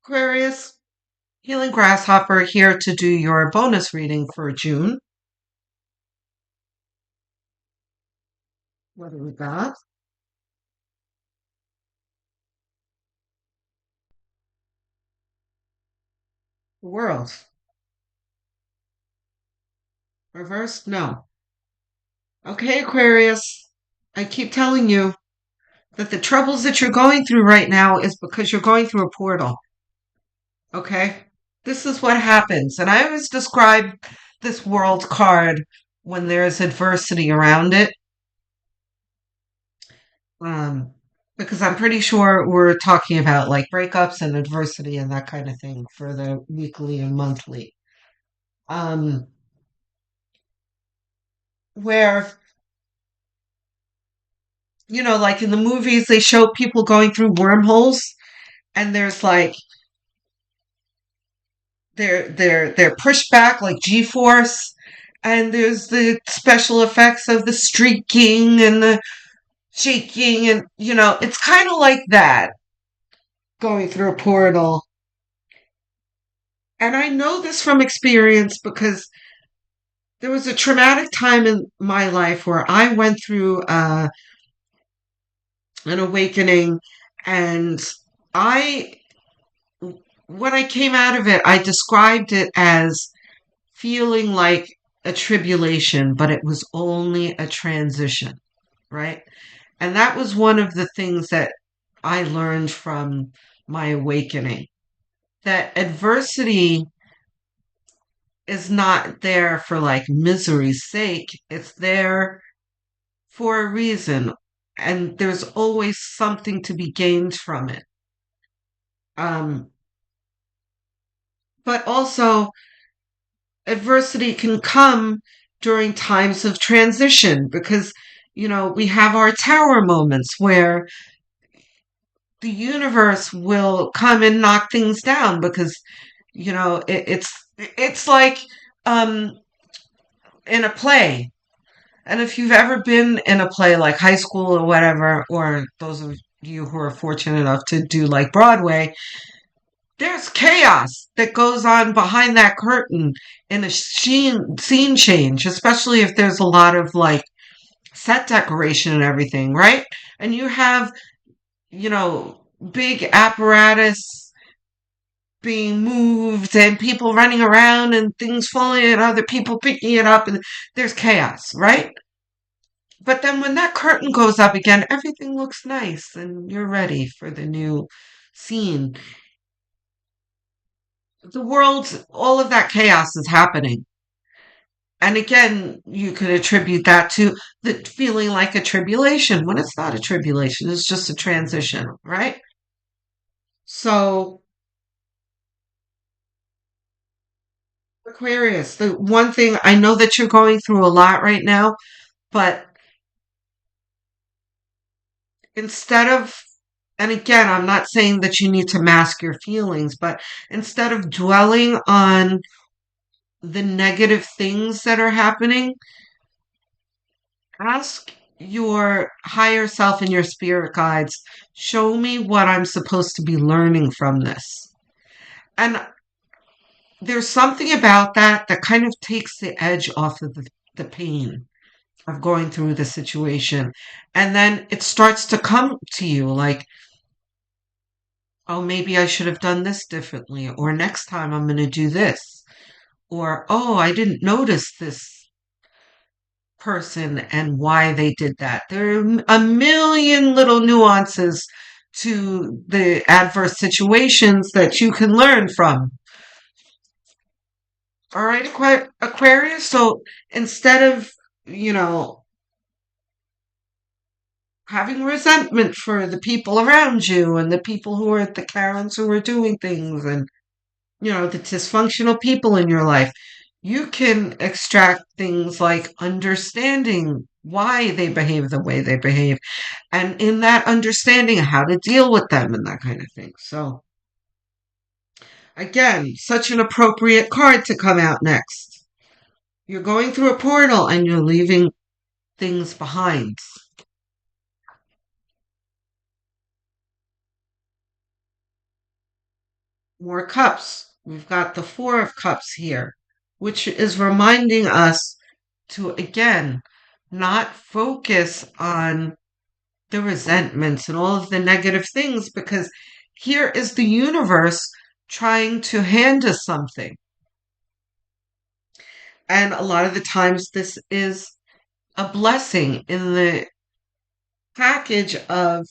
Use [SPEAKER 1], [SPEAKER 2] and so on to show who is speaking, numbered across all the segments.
[SPEAKER 1] Aquarius, Healing Grasshopper here to do your bonus reading for June. What do we got? The world. Reversed? No. Okay, Aquarius. I keep telling you that the troubles that you're going through right now is because you're going through a portal. Okay? This is what happens. And I always describe this world card when there's adversity around it. Um, because I'm pretty sure we're talking about like breakups and adversity and that kind of thing for the weekly and monthly. Um, where, like in the movies, they show people going through wormholes and there's like they're pushed back like G-force, and there's the special effects of the streaking and the shaking, and it's kind of like that going through a portal. And I know this from experience because there was a traumatic time in my life where I went through an awakening, and I, when I came out of it, I described it as feeling like a tribulation, but it was only a transition, right? And that was one of the things that I learned from my awakening, that adversity is not there for like misery's sake. It's there for a reason, and there's always something to be gained from it. Um, but also, adversity can come during times of transition because, we have our tower moments where the universe will come and knock things down because, it's like um, in a play. And if you've ever been in a play like high school or whatever, or those of you who are fortunate enough to do like Broadway, there's chaos that goes on behind that curtain in a scene change, especially if there's a lot of like set decoration and everything, right? And you have, big apparatus being moved and people running around and things falling and other people picking it up, and there's chaos, right? But then when that curtain goes up again, everything looks nice and you're ready for the new scene. The world, all of that chaos is happening. And again, you could attribute that to the feeling like a tribulation when it's not a tribulation, it's just a transition, right? So, Aquarius, the one thing I know that you're going through a lot right now, but instead of, and again, I'm not saying that you need to mask your feelings, but instead of dwelling on the negative things that are happening, ask your higher self and your spirit guides, show me what I'm supposed to be learning from this. And there's something about that that kind of takes the edge off of the pain of going through the situation. And then it starts to come to you like, oh, maybe I should have done this differently, or next time I'm going to do this, or oh, I didn't notice this person and why they did that. There are a million little nuances to the adverse situations that you can learn from. All right, Aquarius. So instead of, you know, having resentment for the people around you and the people who are the Karens who are doing things and, the dysfunctional people in your life, you can extract things like understanding why they behave the way they behave, and in that understanding, how to deal with them and that kind of thing. So, again, such an appropriate card to come out next. You're going through a portal and you're leaving things behind. More cups. We've got the Four of Cups here, which is reminding us to again not focus on the resentments and all of the negative things because here is the universe trying to hand us something. And a lot of the times, this is a blessing in the package of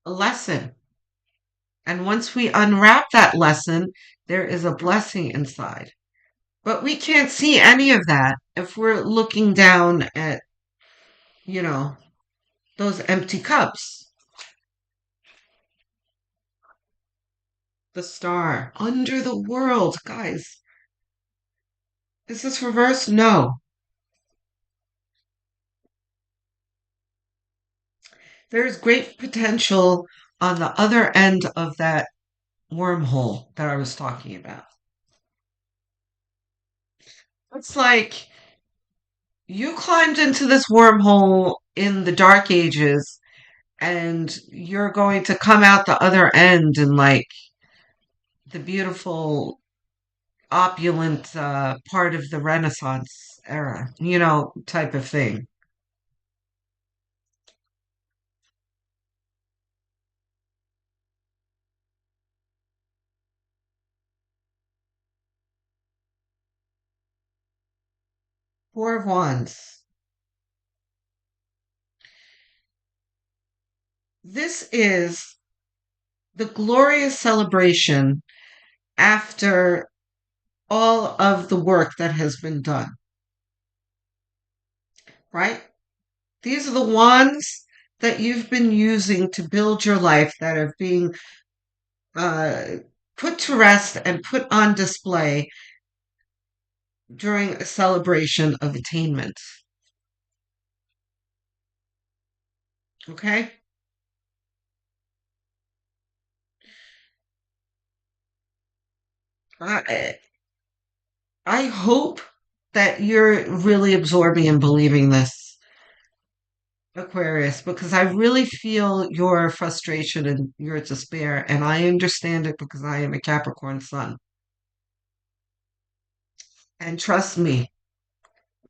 [SPEAKER 1] a lesson. And once we unwrap that lesson, there is a blessing inside. But we can't see any of that if we're looking down at, you know, those empty cups. The star under the world. Guys, is this reversed? No. There's great potential on the other end of that wormhole that I was talking about. It's like you climbed into this wormhole in the dark ages and you're going to come out the other end in like the beautiful opulent part of the Renaissance era, type of thing. Four of Wands. This is the glorious celebration after all of the work that has been done, right? These are the wands that you've been using to build your life that are being uh, put to rest and put on display during a celebration of attainment. Okay? I, I hope that you're really absorbing and believing this, Aquarius, because I really feel your frustration and your despair, and I understand it because I am a Capricorn sun. And trust me,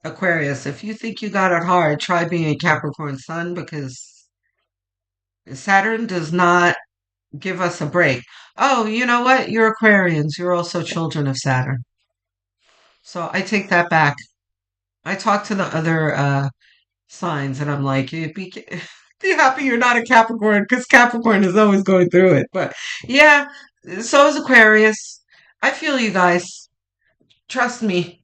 [SPEAKER 1] Aquarius, if you think you got it hard, try being a Capricorn sun because Saturn does not give us a break. Oh, you know what? You're Aquarians. You're also children of Saturn. So I take that back. I talk to the other signs and I'm like, be happy you're not a Capricorn because Capricorn is always going through it. But yeah, so is Aquarius. I feel you guys. Trust me.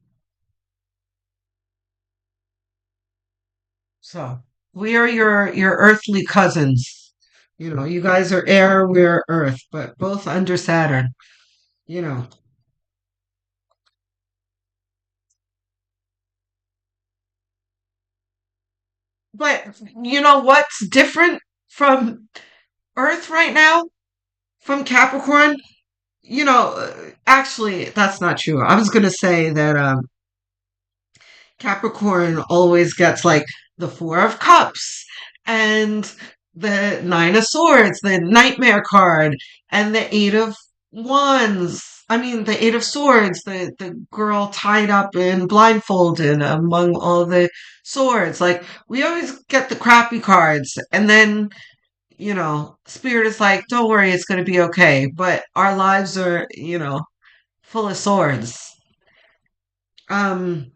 [SPEAKER 1] So we are your earthly cousins. You guys are air, we're earth, but both under Saturn, you know. But you know what's different from Earth right now? From Capricorn? Actually, that's not true. I was going to say that Capricorn always gets like the Four of Cups and the Nine of Swords, the Nightmare card, and the Eight of Wands. I mean, the Eight of Swords, the girl tied up and blindfolded among all the swords. Like, we always get the crappy cards, and then, Spirit is like, don't worry, it's going to be okay. But our lives are, full of swords. Um,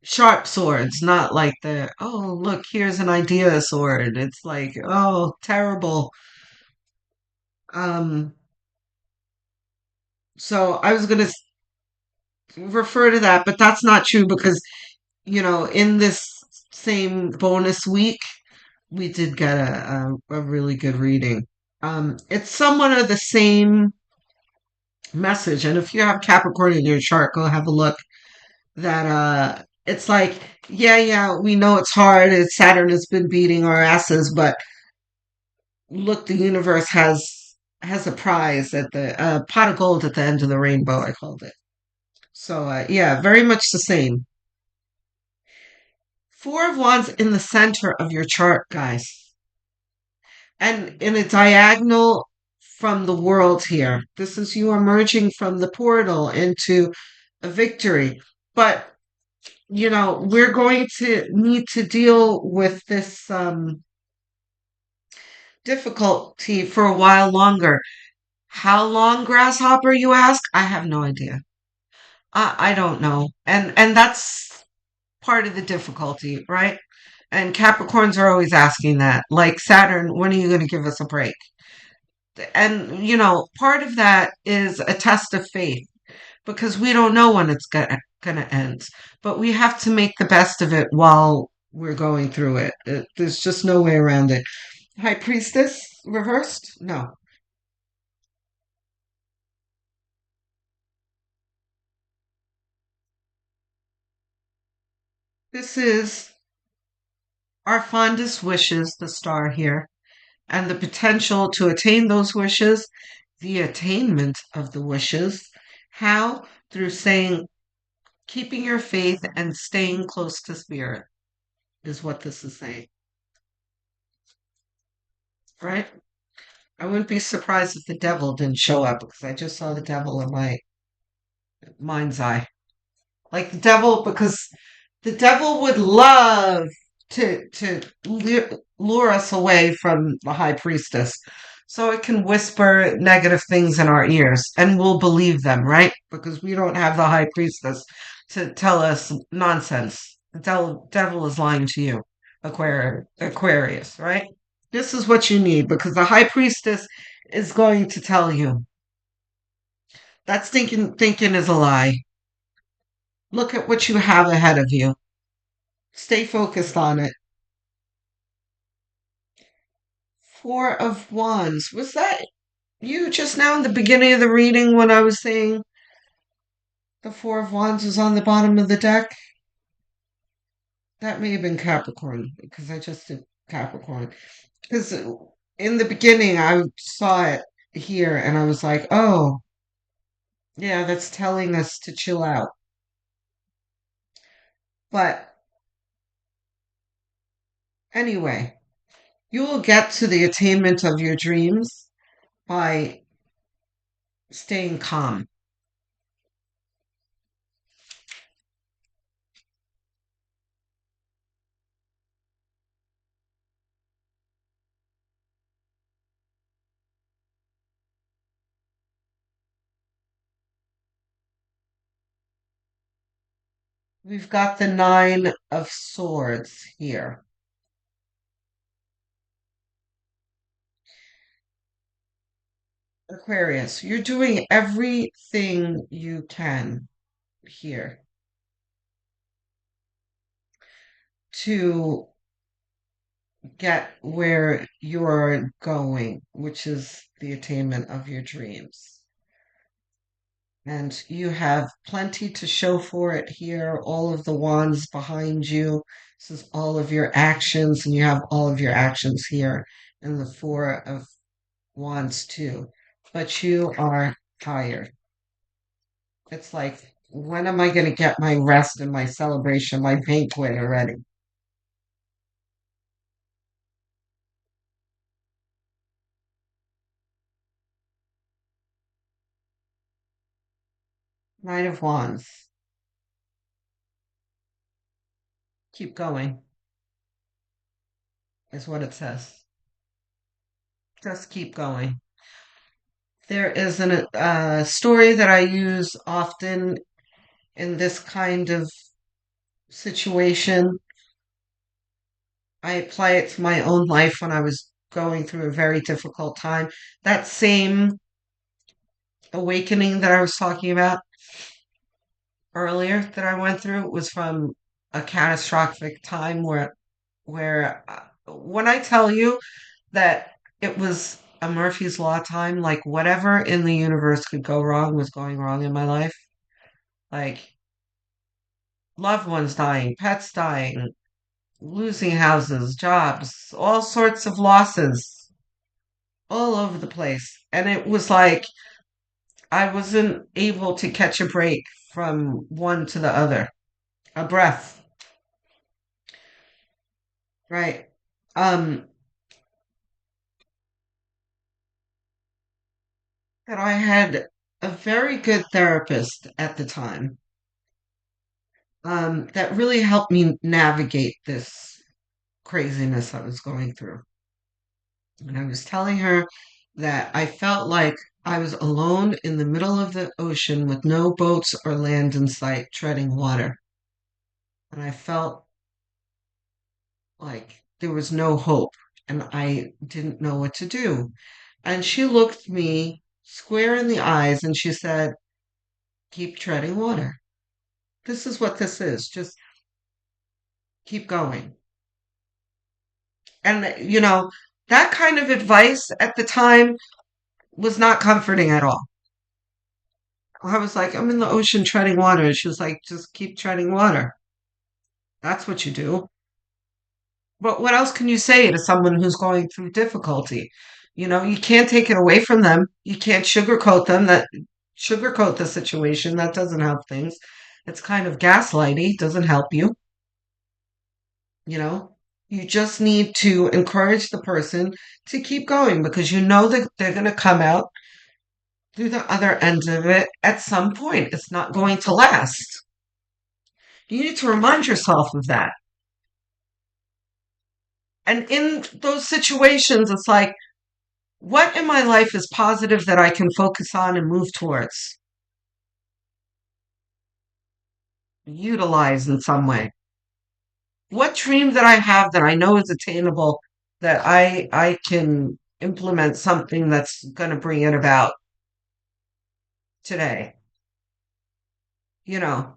[SPEAKER 1] sharp swords, not like oh, look, here's an idea sword. It's like, oh, terrible. Um, so I was going to refer to that, but that's not true because, in this same bonus week, we did get a really good reading. It's somewhat of the same message. And if you have Capricorn in your chart, go have a look that it's like, yeah, we know it's hard. Saturn has been beating our asses, but look, the universe has a prize at the pot of gold at the end of the rainbow. I called it. So yeah, very much the same. Four of Wands in the center of your chart, guys. and in a diagonal from the world here. This is you emerging from the portal into a victory. But, we're going to need to deal with this difficulty for a while longer. How long, grasshopper, you ask? I have no idea. I don't know. And that's part of the difficulty, right? And Capricorns are always asking that. Like Saturn, when are you going to give us a break? And, part of that is a test of faith because we don't know when it's gonna end. But we have to make the best of it while we're going through it. There's just no way around it. High Priestess reversed? No. This is our fondest wishes, the star here, and the potential to attain those wishes, the attainment of the wishes. How? Through saying, keeping your faith and staying close to spirit is what this is saying, right? I wouldn't be surprised if the devil didn't show up because I just saw the devil in my mind's eye. Like the devil, because the devil would love to lure us away from the high priestess. So it can whisper negative things in our ears and we'll believe them, right? Because we don't have the high priestess to tell us nonsense. The devil is lying to you, Aquarius, right? This is what you need because the high priestess is going to tell you that's thinking is a lie. Look at what you have ahead of you. Stay focused on it. Four of Wands. Was that you just now in the beginning of the reading when I was saying the Four of Wands was on the bottom of the deck? That may have been Capricorn because I just did Capricorn. Because in the beginning I saw it here and I was like, oh, yeah, that's telling us to chill out. But anyway, you will get to the attainment of your dreams by staying calm. We've got the Nine of Swords here. Aquarius, you're doing everything you can here to get where you're going, which is the attainment of your dreams. And you have plenty to show for it here, all of the wands behind you. This is all of your actions, and you have all of your actions here in the Four of Wands too. But you are tired. It's like, when am I going to get my rest and my celebration, my banquet already? Knight of Wands. Keep going, is what it says. Just keep going. There is a story that I use often in this kind of situation. I apply it to my own life when I was going through a very difficult time. That same awakening that I was talking about earlier that I went through was from a catastrophic time where when I tell you that it was a Murphy's Law time, like whatever in the universe could go wrong was going wrong in my life. Like loved ones dying, pets dying, losing houses, jobs, all sorts of losses all over the place. And it was like I wasn't able to catch a break from one to the other. A breath, right? Um, But I had a very good therapist at the time that really helped me navigate this craziness I was going through. And I was telling her that I felt like I was alone in the middle of the ocean with no boats or land in sight, treading water. And I felt like there was no hope and I didn't know what to do. And she looked me square in the eyes and she said, keep treading water. This is what this is. Just keep going. And, that kind of advice at the time was not comforting at all. I was like, I'm in the ocean treading water. And she was like, just keep treading water. That's what you do. But what else can you say to someone who's going through difficulty? You can't take it away from them. You can't sugarcoat the situation. That doesn't help things. It's kind of gaslighty, doesn't help you, you know. You just need to encourage the person to keep going because you know that they're going to come out through the other end of it at some point. It's not going to last. You need to remind yourself of that. And in those situations, it's like, what in my life is positive that I can focus on and move towards, utilize in some way? What dream that I have that I know is attainable that I can implement something that's going to bring it about today? You know,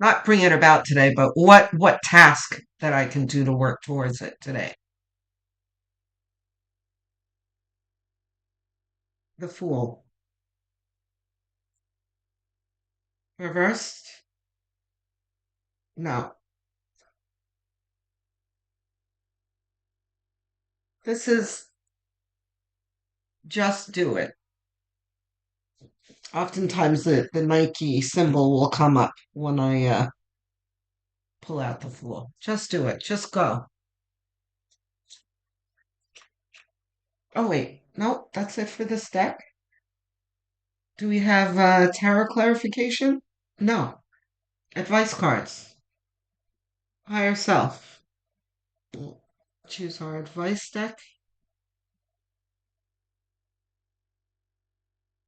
[SPEAKER 1] not bring it about today, but what task that I can do to work towards it today? The Fool. Reversed? No. This is just do it. Oftentimes the Nike symbol will come up when I pull out the Fool. Just do it. Just go. Oh wait, no, that's it for this deck. Do we have tarot clarification? No. Advice cards. Higher self. Choose our advice deck.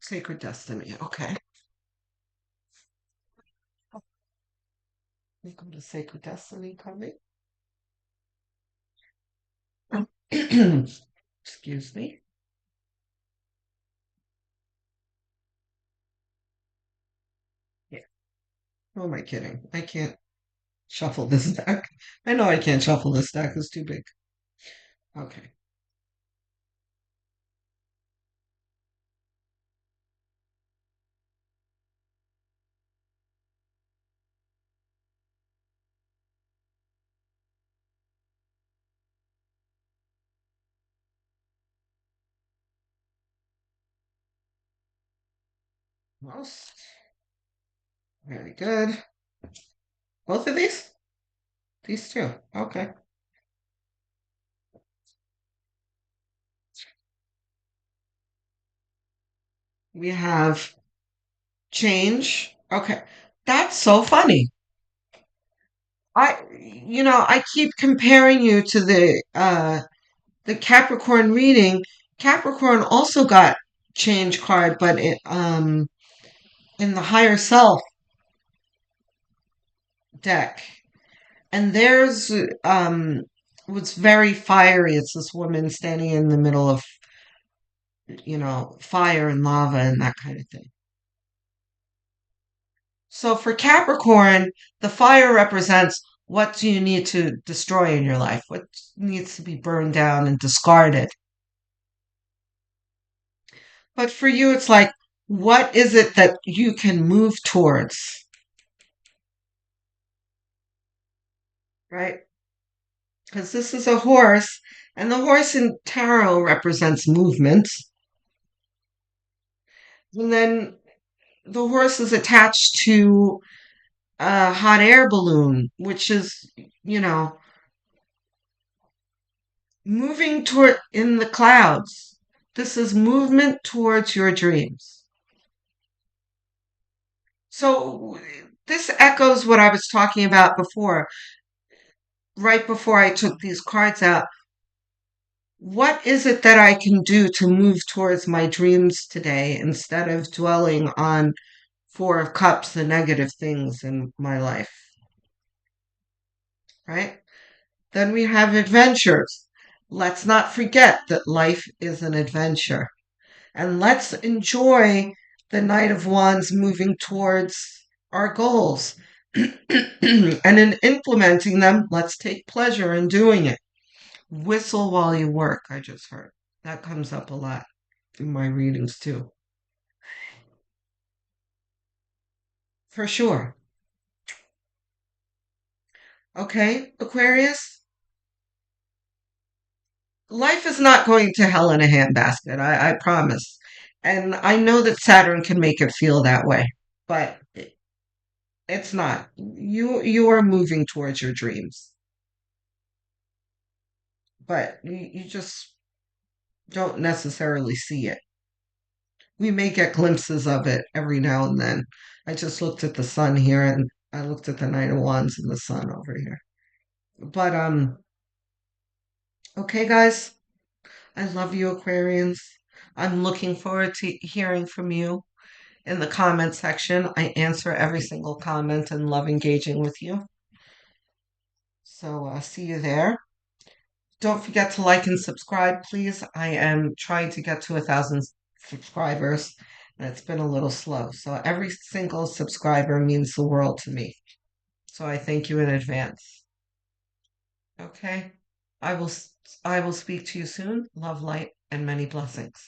[SPEAKER 1] Sacred destiny. Okay. We go to sacred destiny coming. Excuse me. Yeah. Who am I kidding? I can't shuffle this deck. I know I can't shuffle this deck. It's too big. Okay. Most. Very good. Both of these? These two. Okay. We have change. Okay. That's so funny. I keep comparing you to the Capricorn reading. Capricorn also got change card, but in the higher self deck. And theirs was very fiery. It's this woman standing in the middle of, fire and lava and that kind of thing. So for Capricorn, the fire represents what do you need to destroy in your life? What needs to be burned down and discarded? But for you, it's like, what is it that you can move towards? Right? Because this is a horse, and the horse in tarot represents movement. And then the horse is attached to a hot air balloon, which is, you know, moving toward in the clouds. This is movement towards your dreams. So this echoes what I was talking about before, right before I took these cards out. What is it that I can do to move towards my dreams today instead of dwelling on Four of Cups, the negative things in my life, right? Then we have adventures. Let's not forget that life is an adventure. And let's enjoy the Knight of Wands moving towards our goals. And in implementing them, let's take pleasure in doing it. Whistle while you work, I just heard. That comes up a lot in my readings too. For sure. Okay, Aquarius? Life is not going to hell in a handbasket, I promise. And I know that Saturn can make it feel that way, but it's not. You are moving towards your dreams, but you just don't necessarily see it. We may get glimpses of it every now and then. I just looked at the sun here and I looked at the Knight of Wands and the sun over here. But okay guys, I love you Aquarians. I'm looking forward to hearing from you in the comment section. I answer every single comment and love engaging with you. So see you there. Don't forget to like and subscribe, please. I am trying to get to 1,000 subscribers, and it's been a little slow. So every single subscriber means the world to me. So I thank you in advance. Okay, I will I will speak to you soon. Love, light, and many blessings.